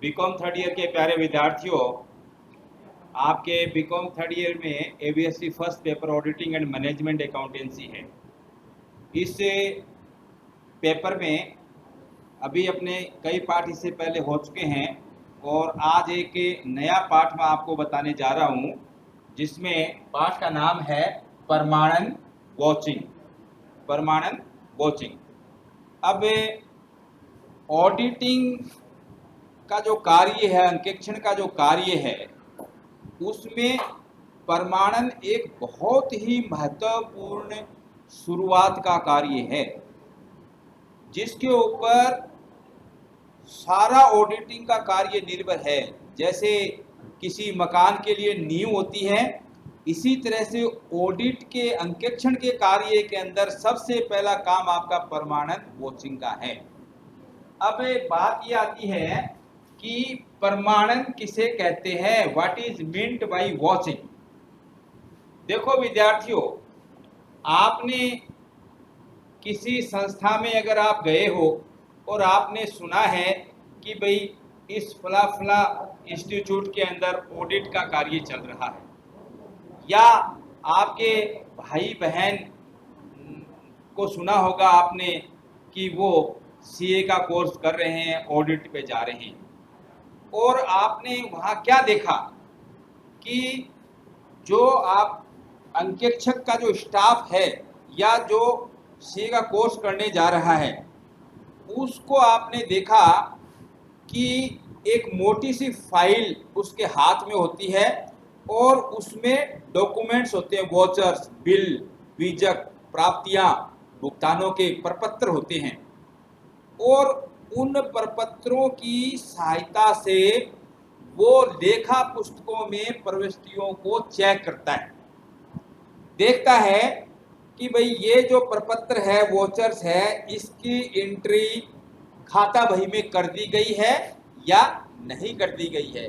BCom third year के प्यारे विद्यार्थियों, आपके बीकॉम थर्ड ईयर में ABSC first paper auditing and management accountancy है। इस पेपर में अभी अपने कई पाठ इससे पहले हो चुके हैं और आज एक नया पाठ मैं आपको बताने जा रहा हूँ, जिसमें पाठ का नाम है प्रमाणन वॉचिंग। प्रमाणन वॉचिंग। अब ऑडिटिंग का जो कार्य है, अंकेक्षण का जो कार्य है, उसमें प्रमाणन एक बहुत ही महत्वपूर्ण शुरुआत का कार्य है, जिसके ऊपर सारा ऑडिटिंग का कार्य निर्भर है। जैसे किसी मकान के लिए नींव होती है, इसी तरह से ऑडिट के अंकेक्षण के कार्य के अंदर सबसे पहला काम आपका प्रमाणन वॉचिंग का है। अब बात ये आती है कि प्रमाणन किसे कहते हैं, what is meant by watching. देखो विद्यार्थियों, आपने किसी संस्था में अगर आप गए हो और आपने सुना है कि भाई इस फला फला इंस्टीट्यूट के अंदर ऑडिट का कार्य चल रहा है, या आपके भाई बहन को सुना होगा आपने कि वो सीए का कोर्स कर रहे हैं, ऑडिट पे जा रहे हैं, और आपने वहाँ क्या देखा कि जो आप अंकेक्षक का जो स्टाफ है या जो सीए का कोर्स करने जा रहा है, उसको आपने देखा कि एक मोटी सी फाइल उसके हाथ में होती है और उसमें डॉक्यूमेंट्स होते हैं, वॉचर्स, बिल, बीजक, प्राप्तियां, भुगतानों के प्रपत्र होते हैं, और उन प्रपत्रों की सहायता से वो लेखा पुस्तकों में प्रविष्टियों को चेक करता है, देखता है कि भाई ये जो प्रपत्र है, वोचर्स है, इसकी एंट्री खाता बही में कर दी गई है या नहीं कर दी गई है।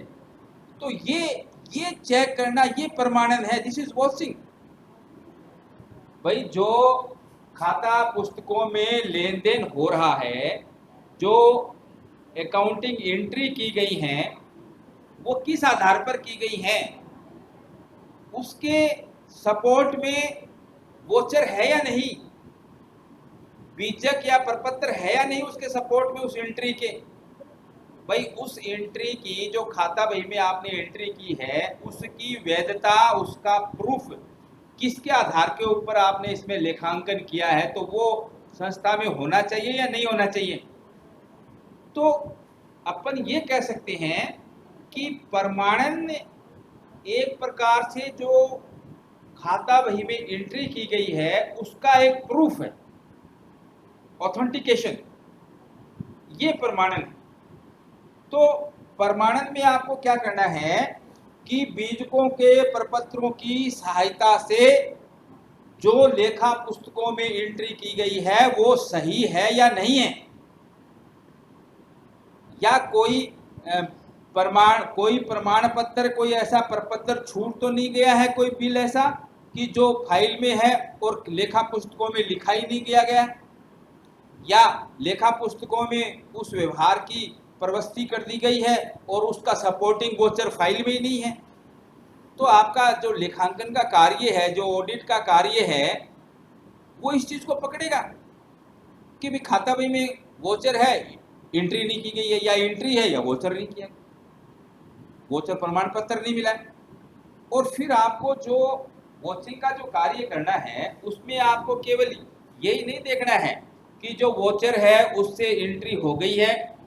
तो ये चेक करना, ये प्रमाणन है, दिस इज वॉचिंग। भाई जो खाता पुस्तकों में लेन देन हो रहा है, जो अकाउंटिंग एंट्री की गई हैं, वो किस आधार पर की गई हैं, उसके सपोर्ट में वोचर है या नहीं, बीजक या प्रपत्र है या नहीं उसके सपोर्ट में, उस एंट्री के। भाई उस एंट्री की, जो खाता बही में आपने एंट्री की है, उसकी वैधता, उसका प्रूफ किसके आधार के ऊपर आपने इसमें लेखांकन किया है, तो वो संस्था में होना चाहिए या नहीं होना चाहिए। तो अपन ये कह सकते हैं कि प्रमाणन एक प्रकार से जो खाता बही में एंट्री की गई है उसका एक प्रूफ है, ऑथेंटिकेशन, ये प्रमाणन है। तो प्रमाणन में आपको क्या करना है कि बीजकों के प्रपत्रों की सहायता से जो लेखा पुस्तकों में एंट्री की गई है वो सही है या नहीं है, या कोई प्रमाण पत्र, कोई ऐसा प्रपत्र छूट तो नहीं गया है, कोई बिल ऐसा कि जो फाइल में है और लेखा पुस्तकों में लिखा ही नहीं किया गया, या लेखा पुस्तकों में उस व्यवहार की प्रवृत्ति कर दी गई है और उसका सपोर्टिंग गोचर फाइल में ही नहीं है। तो आपका जो लेखांकन का कार्य है, जो ऑडिट का कार्य है, वो इस चीज को पकड़ेगा कि भी खाता बही में वोचर है, एंट्री नहीं की गई है, या एंट्री है या वोचर नहीं किया, वोचर प्रमाण पत्र नहीं मिला है। और फिर आपको जो वॉचिंग का जो कार्य करना है, उसमें आपको केवल यही नहीं देखना है कि जो वोचर है उससे एंट्री हो गई है,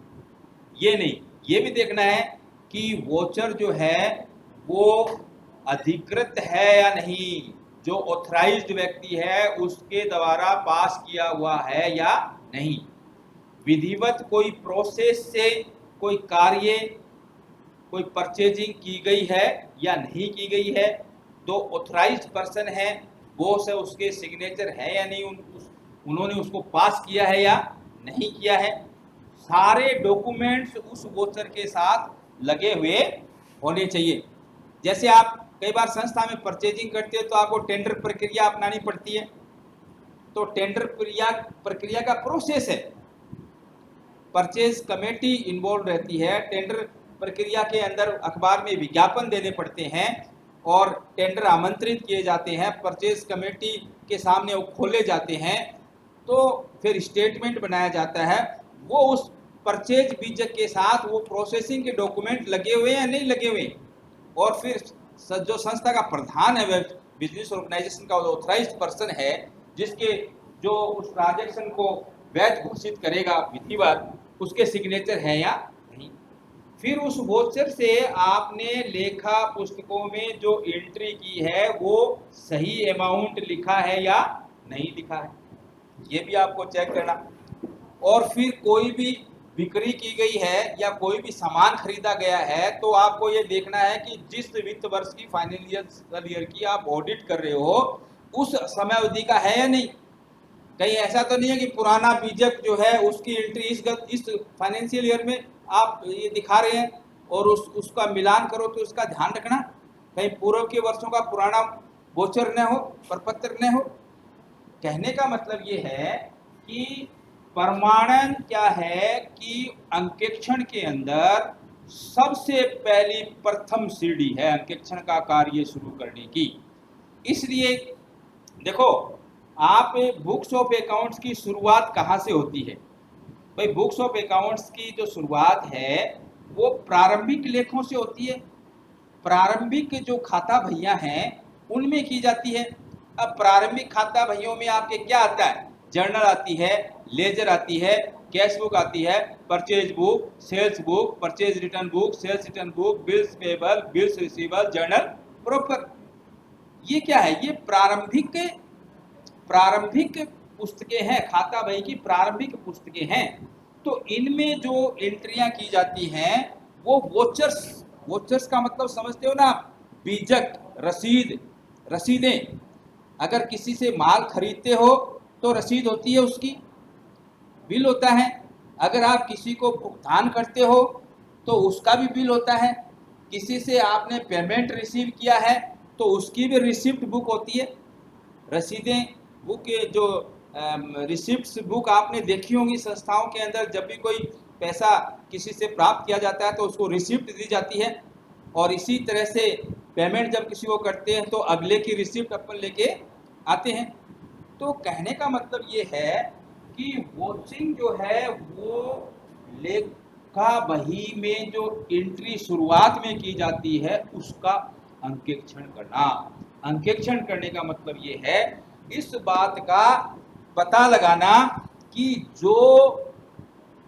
ये नहीं, ये भी देखना है कि वोचर जो है वो अधिकृत है या नहीं, जो ऑथराइज्ड व्यक्ति है उसके द्वारा पास किया हुआ है या नहीं, विधिवत कोई प्रोसेस से कोई कार्य, कोई परचेजिंग की गई है या नहीं की गई है, जो ऑथराइज्ड पर्सन है वो से उसके सिग्नेचर है या नहीं, उन्होंने उसको पास किया है या नहीं किया है, सारे डॉक्यूमेंट्स उस वोचर के साथ लगे हुए होने चाहिए। जैसे आप कई बार संस्था में परचेजिंग करते हो तो आपको टेंडर प्रक्रिया अपनानी पड़ती है, तो टेंडर प्रक्रिया का प्रोसेस है, परचेज कमेटी इन्वॉल्व रहती है, टेंडर प्रक्रिया के अंदर अखबार में विज्ञापन देने पड़ते हैं और टेंडर आमंत्रित किए जाते हैं, परचेज कमेटी के सामने वो खोले जाते हैं, तो फिर स्टेटमेंट बनाया जाता है। वो उस परचेज बीजक के साथ वो प्रोसेसिंग के डॉक्यूमेंट लगे हुए हैं या नहीं लगे हुए, और फिर जो संस्था का प्रधान है, बिजनेस ऑर्गेनाइजेशन का ऑथराइज्ड पर्सन है, जिसके जो उस ट्रांजैक्शन को वैध घोषित करेगा विधिवत, उसके सिग्नेचर है या नहीं। फिर उस वोचर से आपने लेखा पुस्तकों में जो एंट्री की है वो सही अमाउंट लिखा है या नहीं लिखा है, ये भी आपको चेक करना। और फिर कोई भी बिक्री की गई है या कोई भी सामान खरीदा गया है, तो आपको ये देखना है कि जिस वित्त वर्ष की फाइनेंशियल ईयर की आप ऑडिट कर रहे हो उस समय अवधि का है या नहीं। कहीं ऐसा तो नहीं है कि पुराना बीजक जो है उसकी एंट्री इस फाइनेंशियल ईयर में आप ये दिखा रहे हैं और उसका मिलान करो, तो उसका ध्यान रखना कहीं पूर्व के वर्षों का पुराना वोचर न हो, प्रपत्र न हो। कहने का मतलब ये है कि प्रमाणन क्या है कि अंकेक्षण के अंदर सबसे पहली प्रथम सीढ़ी है अंकेक्षण का कार्य शुरू करने की। इसलिए देखो, आप बुक्स ऑफ अकाउंट्स की शुरुआत कहाँ से होती है? भाई, बुक्स ऑफ अकाउंट्स की जो शुरुआत है वो प्रारंभिक लेखों से होती है। प्रारंभिक जो खाता भैया हैं उनमें की जाती है। अब प्रारंभिक खाता भैयों में आपके क्या आता है? जर्नल आती है, लेजर आती है, कैश बुक आती है, purchase book, sales book, purchase return book, sales return book, bills payable, bills receivable, journal proper. ये क्या है? ये प्रारंभिक पुस्तकें हैं, खाता बही की प्रारंभिक पुस्तकें हैं। तो इनमें जो एंट्रियां की जाती हैं वो वोचर्स का मतलब समझते हो ना? बीजक, रसीदें। अगर किसी से माल खरीदते हो तो रसीद होती है, उसकी बिल होता है। अगर आप किसी को भुगतान करते हो तो उसका भी बिल होता है। किसी से आपने पेमेंट रिसीव किया है तो उसकी भी रिसिप्ट बुक होती है। रसीदें बुक, जो रिसिप्ट्स बुक आपने देखी होंगी संस्थाओं के अंदर, जब भी कोई पैसा किसी से प्राप्त किया जाता है तो उसको रिसिप्ट दी जाती है। और इसी तरह से पेमेंट जब किसी को करते हैं तो अगले की रिसिप्ट अपन लेके आते हैं। तो कहने का मतलब ये है कि वॉचिंग जो है वो लेखा बही में जो एंट्री शुरुआत में की जाती है उसका अंकेक्षण करना। अंकेक्षण करने का मतलब ये है इस बात का पता लगाना कि जो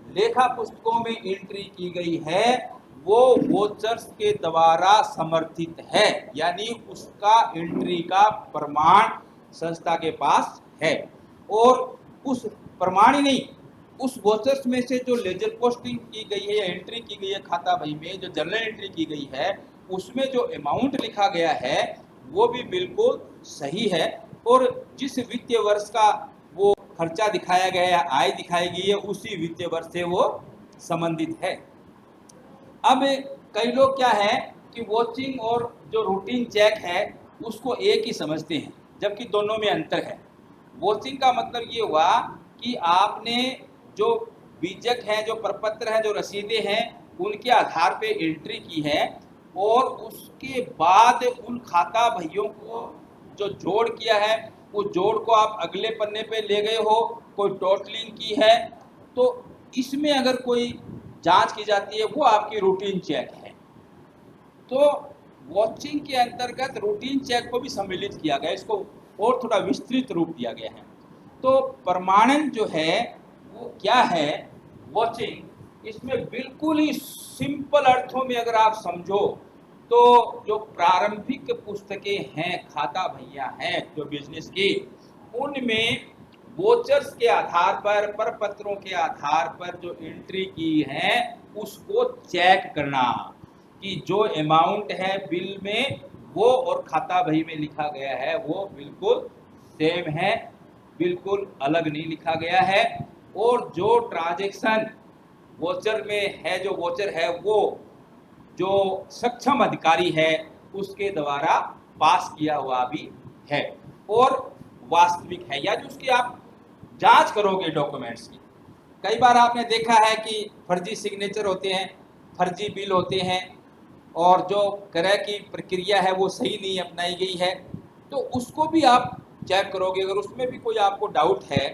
लेखा पुस्तकों में एंट्री की गई है वो वोचर्स के द्वारा समर्थित है, यानी उसका एंट्री का प्रमाण संस्था के पास है। और उस प्रमाण ही नहीं, उस वोचर्स में से जो लेजर पोस्टिंग की गई है या एंट्री की गई है खाता बही में, जो जर्नल एंट्री की गई है, उसमें जो अमाउंट लिखा गया है वो भी बिल्कुल सही है और जिस वित्तीय वर्ष का वो खर्चा दिखाया गया है, आय दिखाई गई है, उसी वित्तीय वर्ष से वो संबंधित है। अब कई लोग क्या है कि वॉचिंग और जो रूटीन चेक है उसको एक ही समझते हैं, जबकि दोनों में अंतर है। वॉचिंग का मतलब ये हुआ कि आपने जो बीजक हैं, जो प्रपत्र हैं, जो रसीदें हैं, उनके आधार पे एंट्री की है और उसके बाद उन खाता भैयों को जो जोड़ किया है वो जोड़ को आप अगले पन्ने पे ले गए हो, कोई टोटलिंग की है, तो इसमें अगर कोई जांच की जाती है वो आपकी रूटीन चेक है। तो वॉचिंग के अंतर्गत रूटीन चेक को भी सम्मिलित किया गया, इसको और थोड़ा विस्तृत रूप दिया गया है। तो प्रमाणन जो है वो क्या है? वॉचिंग, इसमें बिल्कुल ही सिंपल अर्थों में अगर आप समझो तो जो प्रारंभिक पुस्तकें हैं, खाता भैया हैं जो बिजनेस की, उनमें वोचर्स के आधार पर, प्रपत्रों के आधार पर जो एंट्री की है उसको चेक करना कि जो अमाउंट है बिल में वो और खाता बही में लिखा गया है वो बिल्कुल सेम है, बिल्कुल अलग नहीं लिखा गया है। और जो ट्रांजैक्शन वोचर में है, जो वोचर है वो जो सक्षम अधिकारी है उसके द्वारा पास किया हुआ भी है और वास्तविक है, या जो उसकी आप जांच करोगे डॉक्यूमेंट्स की। कई बार आपने देखा है कि फर्जी सिग्नेचर होते हैं, फर्जी बिल होते हैं, और जो क्रय की प्रक्रिया है वो सही नहीं अपनाई गई है, तो उसको भी आप चेक करोगे। अगर उसमें भी कोई आपको डाउट है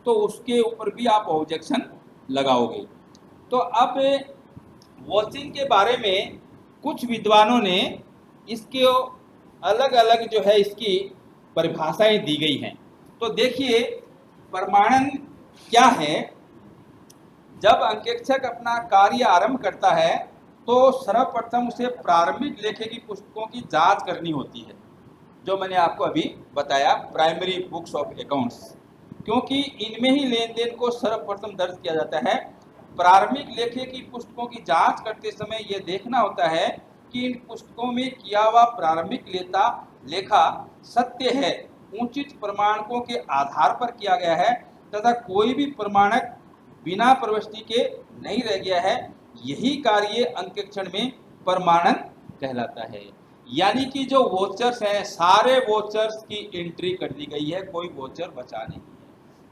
तो उसके ऊपर भी आप ऑब्जेक्शन लगाओगे। तो अब वॉचिंग के बारे में कुछ विद्वानों ने इसके अलग अलग जो है इसकी परिभाषाएं दी गई हैं। तो देखिए, प्रमाणन क्या है। जब अंकेक्षक अपना कार्य आरंभ करता है तो सर्वप्रथम उसे प्रारंभिक लेखे की पुस्तकों की जांच करनी होती है, जो मैंने आपको अभी बताया, प्राइमरी बुक्स ऑफ अकाउंट्स, क्योंकि इनमें ही लेन देन को सर्वप्रथम दर्ज किया जाता है। प्रारंभिक लेखे की पुस्तकों की जांच करते समय यह देखना होता है कि इन पुस्तकों में किया हुआ प्रारंभिक लेखा सत्य है, उचित प्रमाणकों के आधार पर किया गया है तथा कोई भी प्रमाणक बिना प्रविष्टि के नहीं रह गया है। यही कार्य अंकेक्षण में प्रमाणन कहलाता है। यानी कि जो वोचर्स हैं, सारे वोचर्स की एंट्री कर दी गई है, कोई वोचर बचा नहीं है,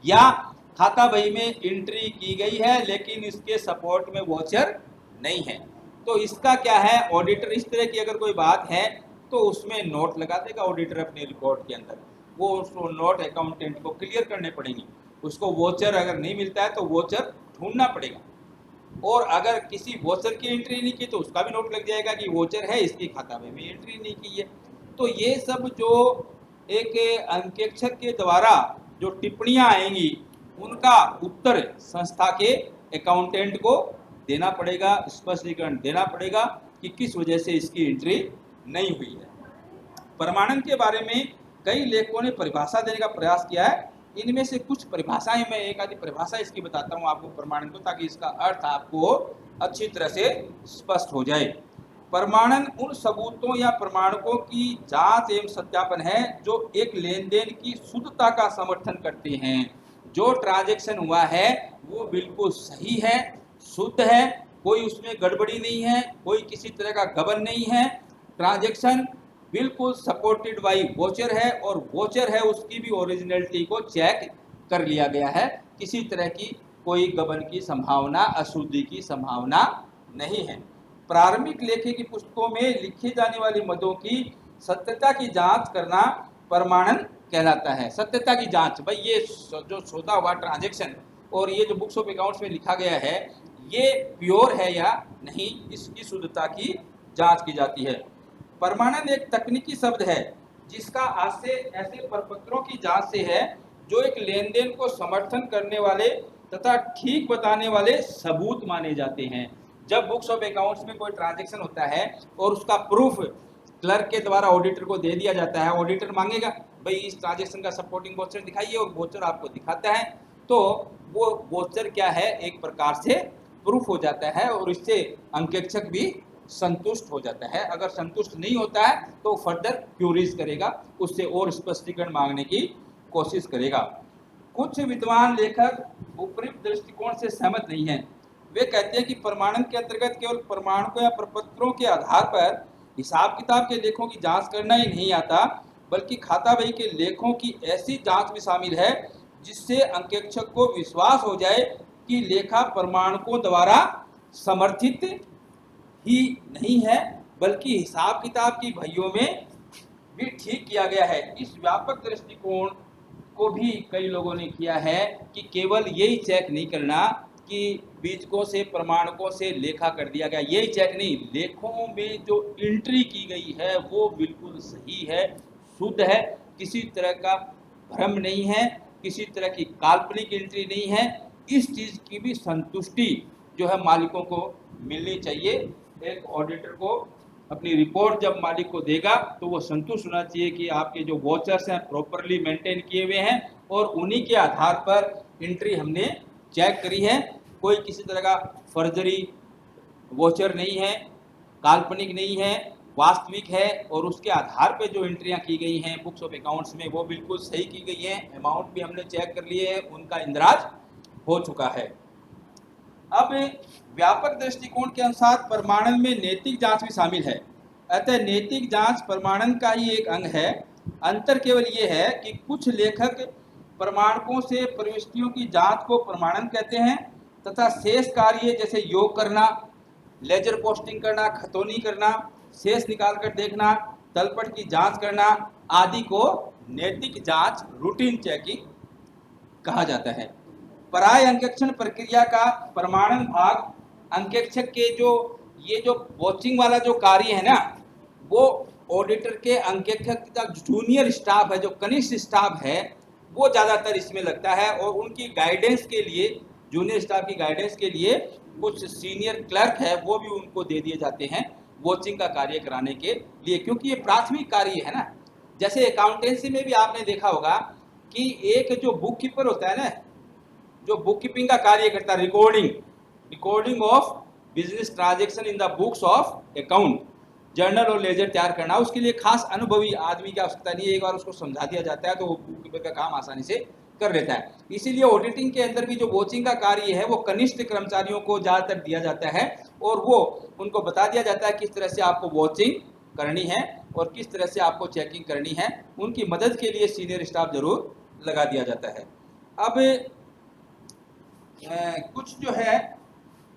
या खाता बही में एंट्री की गई है लेकिन इसके सपोर्ट में वोचर नहीं है, तो इसका क्या है, ऑडिटर इस तरह की अगर कोई बात है तो उसमें नोट लगा देगा ऑडिटर अपने रिकॉर्ड के अंदर। वो उसको नोट अकाउंटेंट को क्लियर करने पड़ेंगे। उसको वोचर अगर नहीं मिलता है तो वोचर ढूंढना पड़ेगा, और अगर किसी वोचर की एंट्री नहीं की तो उसका भी नोट लग जाएगा कि वोचर है, इसकी खाता में भी एंट्री नहीं की है। तो ये सब जो एक अंकेक्षक के द्वारा जो टिप्पणियां आएंगी उनका उत्तर संस्था के अकाउंटेंट को देना पड़ेगा, स्पष्टीकरण देना पड़ेगा कि किस वजह से इसकी एंट्री नहीं हुई है। प्रमाणन के बारे में कई लेखकों ने परिभाषा देने का प्रयास किया है। इनमें से कुछ परिभाषाएं, मैं एक आधी परिभाषा इसकी बताता हूं आपको प्रमाणन को, ताकि इसका अर्थ आपको अच्छी तरह से स्पष्ट हो जाए। प्रमाणन उन सबूतों या प्रमाणकों की जांच एवं सत्यापन है जो एक लेन देन की शुद्धता का समर्थन करते हैं। जो ट्रांजैक्शन हुआ है वो बिल्कुल सही है, शुद्ध है, कोई उसमें गड़बड़ी नहीं है, कोई किसी तरह का गबन नहीं है, ट्रांजैक्शन बिल्कुल सपोर्टेड बाई वोचर है, और वोचर है उसकी भी ओरिजिनलिटी को चेक कर लिया गया है, किसी तरह की कोई गबन की संभावना, अशुद्धि की संभावना नहीं है। प्रारंभिक लेखे की पुस्तकों में लिखे जाने वाली मदों की सत्यता की जांच करना प्रमाणन कहलाता है। सत्यता की जांच, भाई ये जो सौदा हुआ ट्रांजैक्शन और ये जो बुक्स ऑफ अकाउंट्स में लिखा गया है ये प्योर है या नहीं, इसकी शुद्धता की जांच की जाती है। प्रमाणन एक तकनीकी शब्द है जिसका आशय ऐसे प्रपत्रों की जांच से है जो एक लेन देन को समर्थन करने वाले तथा ठीक बताने वाले सबूत माने जाते हैं। जब बुक्स ऑफ अकाउंट्स में कोई ट्रांजैक्शन होता है और उसका प्रूफ क्लर्क के द्वारा ऑडिटर को दे दिया जाता है, ऑडिटर मांगेगा भाई इस ट्रांजैक्शन का सपोर्टिंग वोचर दिखाइए, और वोचर आपको दिखाता है, तो वो वोचर क्या है, एक प्रकार से प्रूफ हो जाता है, और इससे अंकेक्षक भी संतुष्ट हो जाता है। अगर संतुष्ट नहीं होता है तो फर्दर क्यूरीज करेगा, उससे और स्पष्टीकरण मांगने की कोशिश करेगा। कुछ विद्वान लेखक उपयुक्त दृष्टिकोण से सहमत नहीं हैं। वे कहते हैं कि प्रमाणन के अंतर्गत केवल प्रमाणकों या प्रपत्रों के आधार पर हिसाब किताब के लेखों की जांच करना ही नहीं आता, बल्कि खाता बही के लेखों की ऐसी जांच भी शामिल है जिससे अंकेक्षक को विश्वास हो जाए कि लेखा प्रमाणकों द्वारा समर्थित ही नहीं है बल्कि हिसाब किताब की बहियों में भी ठीक किया गया है। इस व्यापक दृष्टिकोण को भी कई लोगों ने किया है कि केवल यही चेक नहीं करना कि बीजकों से प्रमाणकों से लेखा कर दिया गया, यही चेक नहीं, लेखों में जो एंट्री की गई है वो बिल्कुल सही है, शुद्ध है, किसी तरह का भ्रम नहीं है, किसी तरह की काल्पनिक एंट्री नहीं है। इस चीज़ की भी संतुष्टि जो है मालिकों को मिलनी चाहिए। एक ऑडिटर को अपनी रिपोर्ट जब मालिक को देगा तो वो संतुष्ट होना चाहिए कि आपके जो वोचर्स हैं प्रॉपरली मेंटेन किए हुए हैं और उन्हीं के आधार पर एंट्री हमने चेक करी है, कोई किसी तरह का फर्जरी वोचर नहीं है, काल्पनिक नहीं है, वास्तविक है, और उसके आधार पे जो एंट्रियां की गई हैं बुक्स ऑफ अकाउंट्स में वो बिल्कुल सही की गई हैं, अमाउंट भी हमने चेक कर लिए हैं, उनका इंदराज हो चुका है। अब व्यापक दृष्टिकोण के अनुसार प्रमाणन में नैतिक जांच भी शामिल है, अतः नैतिक जांच प्रमाणन का ही एक अंग है। अंतर केवल ये है कि कुछ लेखक प्रमाणकों से प्रविष्टियों की जांच को प्रमाणन कहते हैं तथा शेष कार्य जैसे योग करना, लेजर पोस्टिंग करना, खतौनी करना, शेष निकाल कर देखना, तलपट की जांच करना आदि को नैतिक जांच, रूटीन चेकिंग कहा जाता है। पराय अंकेक्षण प्रक्रिया का प्रमाणन भाग अंकेक्षक के ये जो वॉचिंग वाला जो कार्य है ना, वो ऑडिटर के अंकेक्षक का जूनियर स्टाफ है, जो कनिष्ठ स्टाफ है, वो ज़्यादातर इसमें लगता है और उनकी गाइडेंस के लिए, जूनियर स्टाफ की गाइडेंस के लिए कुछ सीनियर क्लर्क है वो भी उनको दे दिए जाते हैं वॉचिंग का कार्य कराने के लिए, क्योंकि ये प्राथमिक कार्य है ना। जैसे अकाउंटेंसी में भी आपने देखा होगा कि एक जो बुक कीपर होता है ना, जो बुक कीपिंग का कार्य करता है, recording of business transaction in the books of account, journal और लेजर तैयार करना, उसके लिए खास अनुभवी आदमी की आवश्यकता नहीं है, एक बार उसको समझा दिया जाता है तो वो बुक कीपर का काम आसानी से कर लेता है। इसीलिए ऑडिटिंग के अंदर भी जो वॉचिंग का कार्य है वो कनिष्ठ कर्मचारियों को ज़्यादातर दिया जाता है और वो उनको बता दिया जाता है किस तरह से आपको वॉचिंग करनी है और किस तरह से आपको चेकिंग करनी है। उनकी मदद के लिए सीनियर स्टाफ जरूर लगा दिया जाता है। अब कुछ जो है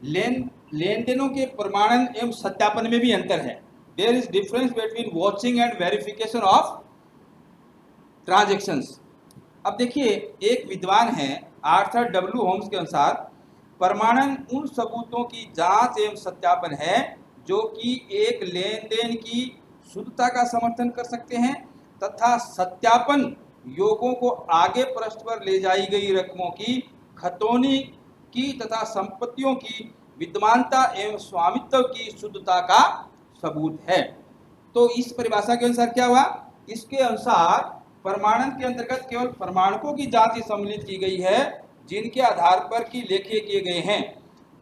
लेन देनों के प्रमाणन एवं सत्यापन में भी अंतर है। There is difference between vouching and verification of transactions. अब देखिए, एक विद्वान है आर्थर डब्ल्यू होम्स के अनुसार प्रमाणन उन सबूतों की जांच एवं सत्यापन है जो कि एक लेन देन की शुद्धता का समर्थन कर सकते हैं तथा सत्यापन योगों को आगे पृष्ठ पर ले जाई गई रकमों की खतौनी की तथा संपत्तियों की विद्यमानता एवं स्वामित्व की शुद्धता का सबूत है। तो इस परिभाषा के अनुसार क्या हुआ? इसके अनुसार प्रमाणन के अंतर्गत केवल प्रमाणकों की जांच ही सम्मिलित की गई है जिनके आधार पर की लेखे किए गए हैं।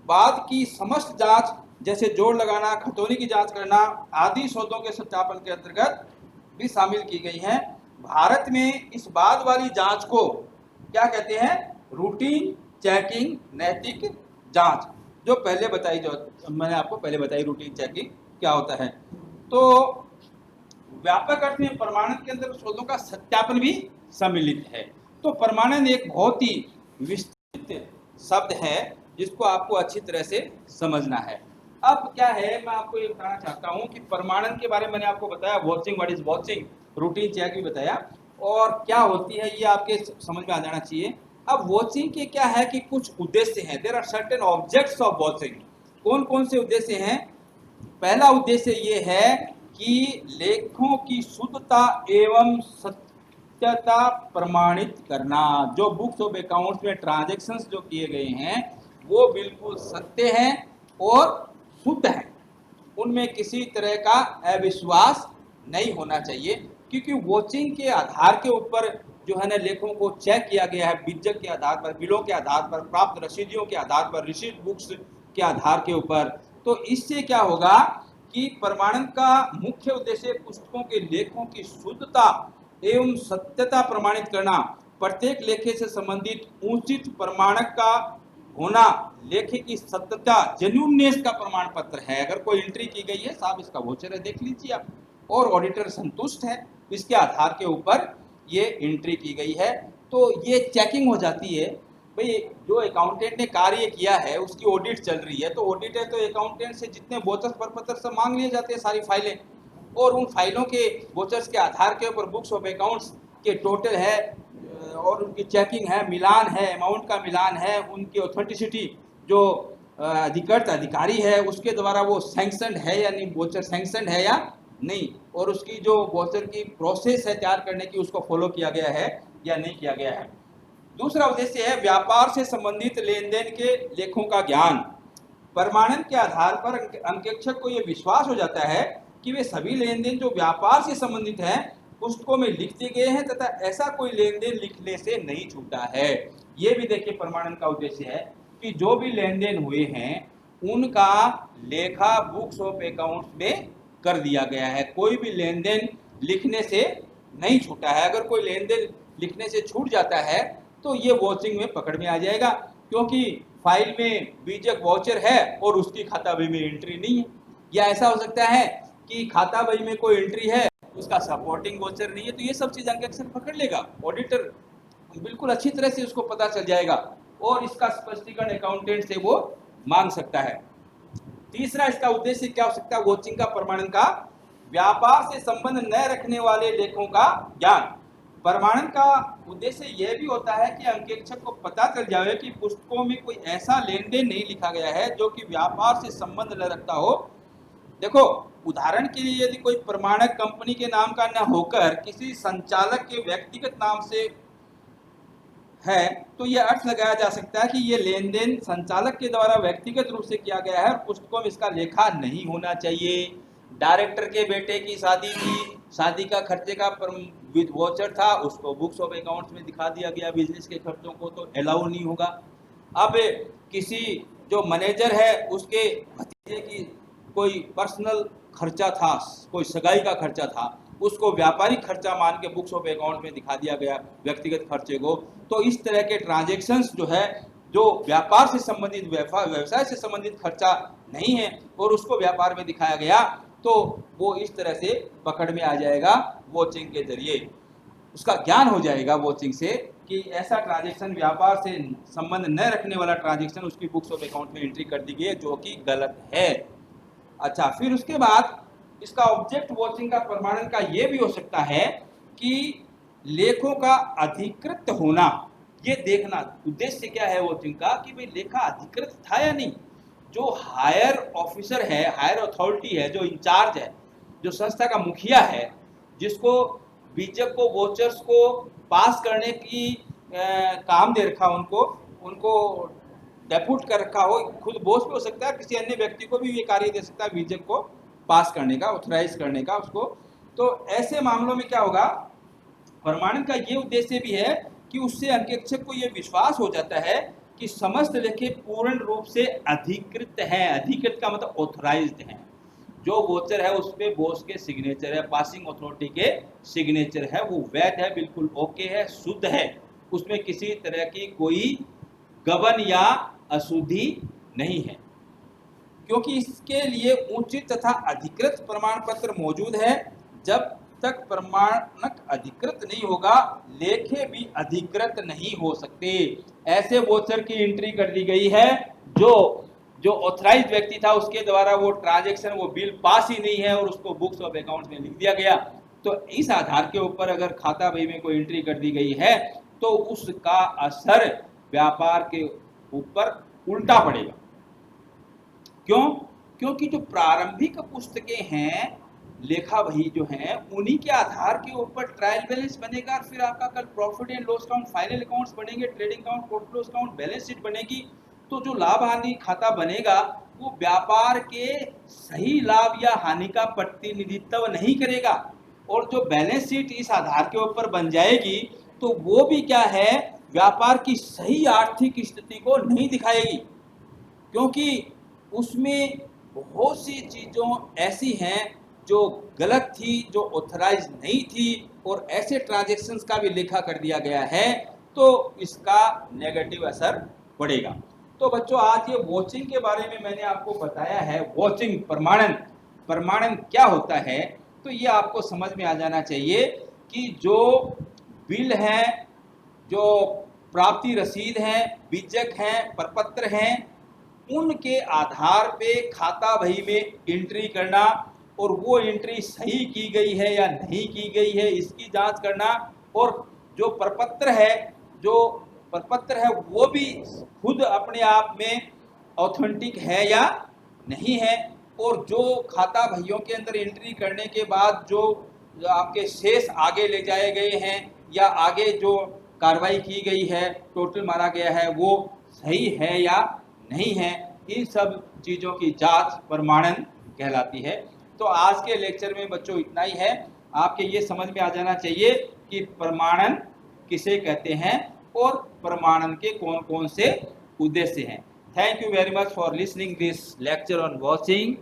बाद की समस्त जांच जैसे जोड़ लगाना, खतौनी की जांच करना आदि सौदों के सत्यापन के अंतर्गत भी शामिल की गई हैं। भारत में इस बाद वाली जांच को क्या कहते हैं? रूटीन चेकिंग, नैतिक जांच, जो पहले बताई, जो मैंने आपको पहले बताई रूटीन चेकिंग क्या होता है। तो व्यापक अर्थ में प्रमाणन के अंदर सौदों का सत्यापन भी सम्मिलित है। तो प्रमाणन एक बहुत ही विस्तृत शब्द है जिसको आपको अच्छी तरह से समझना है। अब क्या है, मैं आपको ये बताना चाहता हूँ कि प्रमाणन के बारे में मैंने आपको बताया, vouching, what is vouching, routine check भी बताया और क्या होती है ये आपके समझ में आ जाना चाहिए। अब वॉचिंग के क्या है कि कुछ उद्देश्य हैं, there are certain objects of vouching. कौन कौन से उद्देश्य हैं? पहला उद्देश्य ये है कि लेखों की शुद्धता एवं सत्यता प्रमाणित करना। जो बुक्स ऑफ अकाउंट्स में ट्रांजैक्शंस जो किए गए हैं वो बिल्कुल सत्य हैं और शुद्ध हैं, उनमें किसी तरह का अविश्वास नहीं होना चाहिए, क्योंकि वॉचिंग के आधार के ऊपर जो है ना लेखों को चेक किया गया है, बीजक के आधार पर, बिलों के आधार पर, प्राप्त रसीदियों के आधार पर, रिसीट बुक्स के आधार के ऊपर। तो इससे क्या होगा कि प्रमाणन का मुख्य उद्देश्य पुस्तकों के लेखों की शुद्धता एवं सत्यता प्रमाणित करना। प्रत्येक लेखे से संबंधित उचित प्रमाणक का होना लेखे की सत्यता, जेन्युइननेस का प्रमाण पत्र है। अगर कोई एंट्री की गई है, साहब इसका वोचर है, देख लीजिए आप, और ऑडिटर संतुष्ट है, इसके आधार के ऊपर ये एंट्री की गई है, तो ये चेकिंग हो जाती है। भाई जो अकाउंटेंट ने कार्य किया है उसकी ऑडिट चल रही है, तो ऑडिट है तो अकाउंटेंट से जितने वोचर्स प्रपत्र सब मांग लिए जाते हैं, सारी फाइलें, और उन फाइलों के वोचर्स के आधार के ऊपर बुक्स ऑफ अकाउंट्स के टोटल है और उनकी चेकिंग है, मिलान है, अमाउंट का मिलान है, उनकी ऑथेंटिसिटी, जो अधिकृत अधिकारी है उसके द्वारा वो सैंक्शनड है या नहीं, वोचर सैंक्शनड है या नहीं, और उसकी जो वोचर की प्रोसेस है तैयार करने की उसको फॉलो किया गया है या नहीं किया गया है। दूसरा उद्देश्य है व्यापार से संबंधित लेन देन के लेखों का ज्ञान। प्रमाणन के आधार पर अंकेक्षक को यह विश्वास हो जाता है कि वे सभी लेन देन जो व्यापार से संबंधित हैं पुस्तकों में लिख दिए गए हैं तथा ऐसा कोई लेन देन लिखने से नहीं छूटा है। ये भी देखिए प्रमाणन का उद्देश्य है कि जो भी लेन देन हुए हैं उनका लेखा बुक्स ऑफ अकाउंट्स में कर दिया गया है, कोई भी लेन देन लिखने से नहीं छूटा है। अगर कोई लेन देन लिखने से छूट जाता है तो ये वॉचिंग में पकड़ में आ जाएगा, क्योंकि फाइल में बीजक वाउचर है और उसकी खाता बही में एंट्री नहीं है, या ऐसा हो सकता है कि खाता बही में कोई एंट्री है उसका सपोर्टिंग वाउचर नहीं है, तो ये सब चीज अंकेक्षक पकड़ लेगा, ऑडिटर बिल्कुल अच्छी तरह से उसको पता चल जाएगा और इसका स्पष्टीकरण अकाउंटेंट से वो मांग सकता है। तीसरा इसका उद्देश्य क्या हो सकता है वॉचिंग का प्रमाणन का? व्यापार से संबंध न रखने वाले लेखों का ज्ञान। प्रमाणन का उद्देश्य यह भी होता है कि अंकेक्षक को पता चल जाए कि पुस्तकों में कोई ऐसा लेन देन नहीं लिखा गया है जो कि व्यापार से संबंध न रखता हो। देखो, उदाहरण के लिए यदि कोई प्रमाणक कंपनी के नाम का न होकर किसी संचालक के व्यक्तिगत नाम से है, तो यह अर्थ लगाया जा सकता है कि यह लेन देन संचालक के द्वारा व्यक्तिगत रूप से किया गया है और पुस्तकों में इसका लेखा नहीं होना चाहिए। डायरेक्टर के बेटे की शादी थी, शादी का खर्चे का वोचर था, उसको बुक्स ऑफ अकाउंट्स में दिखा दिया गया, बिजनेस के खर्चों को तो अलाउ नहीं होगा। अब किसी जो मैनेजर है उसके भतीजे की कोई पर्सनल खर्चा था, कोई सगाई का खर्चा था, उसको व्यापारिक खर्चा मान के बुक्स ऑफ अकाउंट में दिखा दिया गया व्यक्तिगत खर्चे को। तो इस तरह के ट्रांजैक्शंस जो है, जो व्यापार से संबंधित व्यवसाय से संबंधित खर्चा नहीं है और उसको व्यापार में दिखाया गया, तो वो इस तरह से पकड़ में आ जाएगा वॉचिंग के जरिए। उसका ज्ञान हो जाएगा वॉचिंग से कि ऐसा ट्रांजैक्शन व्यापार से संबंध न रखने वाला ट्रांजैक्शन उसकी बुक्स ऑफ अकाउंट में एंट्री कर दी गई है, जो कि गलत है। अच्छा, फिर उसके बाद इसका ऑब्जेक्ट वॉचिंग का प्रमाणन का ये भी हो सकता है कि लेखों का अधिकृत होना, ये देखना। उद्देश्य क्या है वॉचिंग का कि भाई लेखा अधिकृत था या नहीं। जो हायर ऑफिसर है, हायर अथॉरिटी है, जो इंचार्ज है, जो संस्था का मुखिया है, जिसको बीजक को वोचर्स को पास करने की काम दे रखा, उनको डेप्यूट कर रखा हो, खुद बॉस भी हो सकता है, किसी अन्य व्यक्ति को भी ये कार्य दे सकता है बीजक को पास करने का, ऑथराइज करने का उसको। तो ऐसे मामलों में क्या होगा, प्रमाणन का ये उद्देश्य भी है कि उससे अंकेक्षक को ये विश्वास हो जाता है कि समस्त लेखे पूर्ण रूप से अधिकृत हैं। अधिकृत का मतलब ऑथराइज्ड हैं। जो वोचर है उस पे बॉस के सिग्नेचर है, पासिंग अथॉरिटी के सिग्नेचर है, वो वैध है, बिल्कुल ओके है, शुद्ध है, उसमें किसी तरह की कोई गबन या अशुद्धि नहीं है। क्योंकि इसके लिए उचित तथा अधिकृत प्रमाण पत्र मौजूद है। जब तक प्रमाणक अधिकृत नहीं होगा, लेखे भी अधिकृत नहीं हो सकते। ऐसे वोचर की एंट्री कर दी गई है जो ऑथराइज्ड व्यक्ति था उसके द्वारा वो ट्रांजैक्शन, वो बिल पास ही नहीं है और उसको बुक्स ऑफ अकाउंट्स में लिख दिया गया। तो इस आधार के ऊपर अगर खाता बही में कोई एंट्री कर दी गई है तो उसका असर व्यापार के ऊपर उल्टा पड़ेगा। क्यों? क्योंकि जो प्रारंभिक पुस्तकें हैं, लेखा बही जो है, उन्हीं के आधार के ऊपर ट्रायल बैलेंस बनेगा, फिर आपका कल profit and loss account, final accounts बनेंगे, trading account, profit loss account, balance sheet बनेगी। तो जो लाभ हानि खाता बनेगा वो व्यापार के सही लाभ या हानि का प्रतिनिधित्व नहीं करेगा। और जो बैलेंस शीट इस आधार के ऊपर बन जाएगी तो वो भी क्या है, व्यापार की सही आर्थिक स्थिति को नहीं दिखाएगी, क्योंकि उसमें बहुत सी चीज़ों ऐसी हैं जो गलत थी, जो ऑथराइज नहीं थी, और ऐसे ट्रांजैक्शंस का भी लेखा कर दिया गया है, तो इसका नेगेटिव असर पड़ेगा। तो बच्चों, आज ये वॉचिंग के बारे में मैंने आपको बताया है। वॉचिंग प्रमाणन क्या होता है, तो ये आपको समझ में आ जाना चाहिए कि जो बिल हैं, जो प्राप्ति रसीद हैं, बीजक हैं, प्रपत्र हैं, उनके आधार पे खाता बही में एंट्री करना और वो एंट्री सही की गई है या नहीं की गई है इसकी जांच करना, और जो प्रपत्र है वो भी खुद अपने आप में ऑथेंटिक है या नहीं है, और जो खाता बहियों के अंदर एंट्री करने के बाद जो आपके शेष आगे ले जाए गए हैं या आगे जो कार्रवाई की गई है, टोटल मारा गया है, वो सही है या नहीं है, इन सब चीज़ों की जांच प्रमाणन कहलाती है। तो आज के लेक्चर में बच्चों इतना ही है। आपके ये समझ में आ जाना चाहिए कि प्रमाणन किसे कहते हैं और प्रमाणन के कौन कौन से उद्देश्य हैं। Thank you very much for listening this lecture on watching.